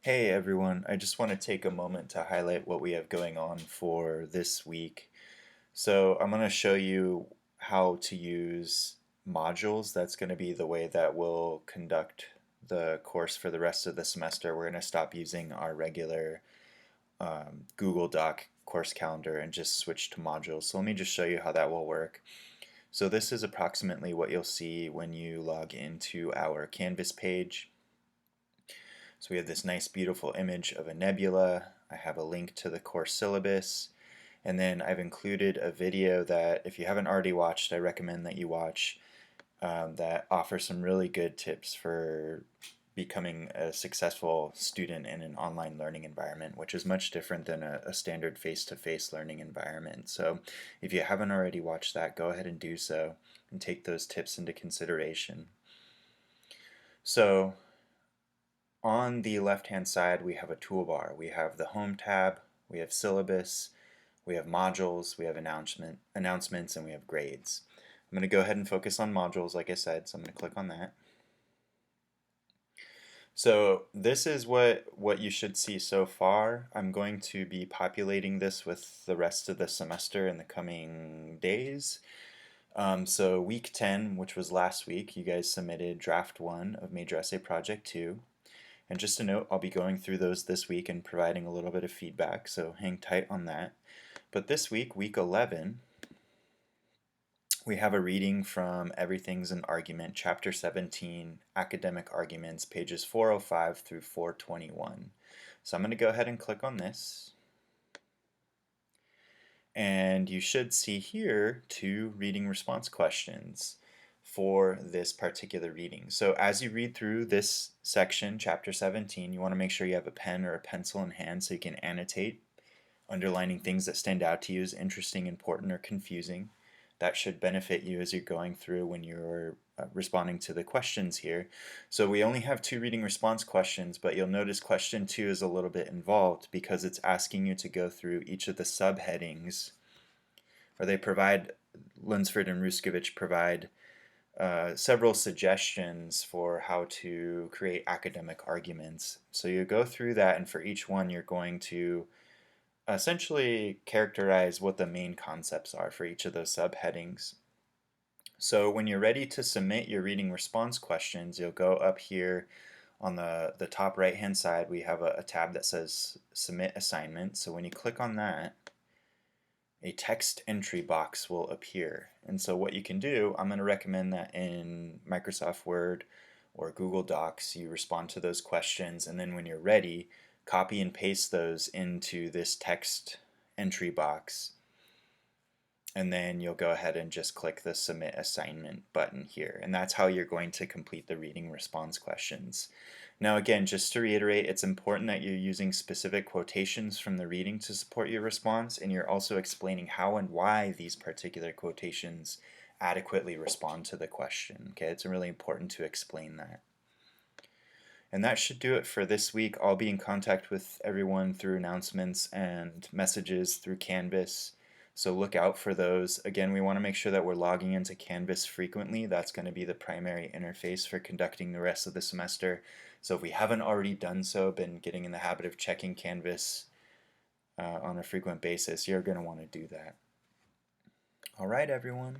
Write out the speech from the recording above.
Hey everyone, I just want to take a moment to highlight what we have going on for this week. So I'm going to show you how to use modules. That's going to be the way that we'll conduct the course for the rest of the semester. We're going to stop using our regular Google Doc course calendar and just switch to modules. So let me just show you how that will work. So this is approximately what you'll see when you log into our Canvas page. So we have this nice beautiful image of a nebula. I have a link to the course syllabus. And then I've included a video that if you haven't already watched, I recommend that you watch, that offers some really good tips for becoming a successful student in an online learning environment, which is much different than a standard face-to-face learning environment. So if you haven't already watched that, go ahead and do so and take those tips into consideration. So on the left-hand side, we have a toolbar. We have the Home tab, we have Syllabus, we have Modules, we have Announcements, and we have Grades. I'm going to go ahead and focus on Modules, like I said, so I'm going to click on that. So this is what you should see so far. I'm going to be populating this with the rest of the semester in the coming days. So week 10, which was last week, you guys submitted draft 1 of Major Essay Project 2. And just a note, I'll be going through those this week and providing a little bit of feedback, so hang tight on that. But this week, week 11, we have a reading from Everything's an Argument, Chapter 17, Academic Arguments, pages 405 through 421. So I'm going to go ahead and click on this. And you should see here 2 reading response questions for this particular reading. So as you read through this section, chapter 17, you want to make sure you have a pen or a pencil in hand so you can annotate, underlining things that stand out to you as interesting, important, or confusing. That should benefit you as you're going through when you're responding to the questions here. So we only have 2 reading response questions, but you'll notice question 2 is a little bit involved because it's asking you to go through each of the subheadings, or they provide, Lunsford and Ruskevich provide several suggestions for how to create academic arguments. So you go through that, and for each one you're going to essentially characterize what the main concepts are for each of those subheadings. So when you're ready to submit your reading response questions, you'll go up here on the top right hand side. We have a tab that says Submit Assignment. So when you click on that, a text entry box will appear. And so what you can do, I'm going to recommend that in Microsoft Word or Google Docs, you respond to those questions, and then when you're ready, copy and paste those into this text entry box. And then you'll go ahead and just click the Submit Assignment button here. And that's how you're going to complete the reading response questions. Now again, just to reiterate, it's important that you're using specific quotations from the reading to support your response, and you're also explaining how and why these particular quotations adequately respond to the question. Okay, it's really important to explain that. And that should do it for this week. I'll be in contact with everyone through announcements and messages through Canvas. So look out for those. Again, we want to make sure that we're logging into Canvas frequently. That's going to be the primary interface for conducting the rest of the semester. So if we haven't already done so, been getting in the habit of checking Canvas on a frequent basis, you're going to want to do that. All right, everyone.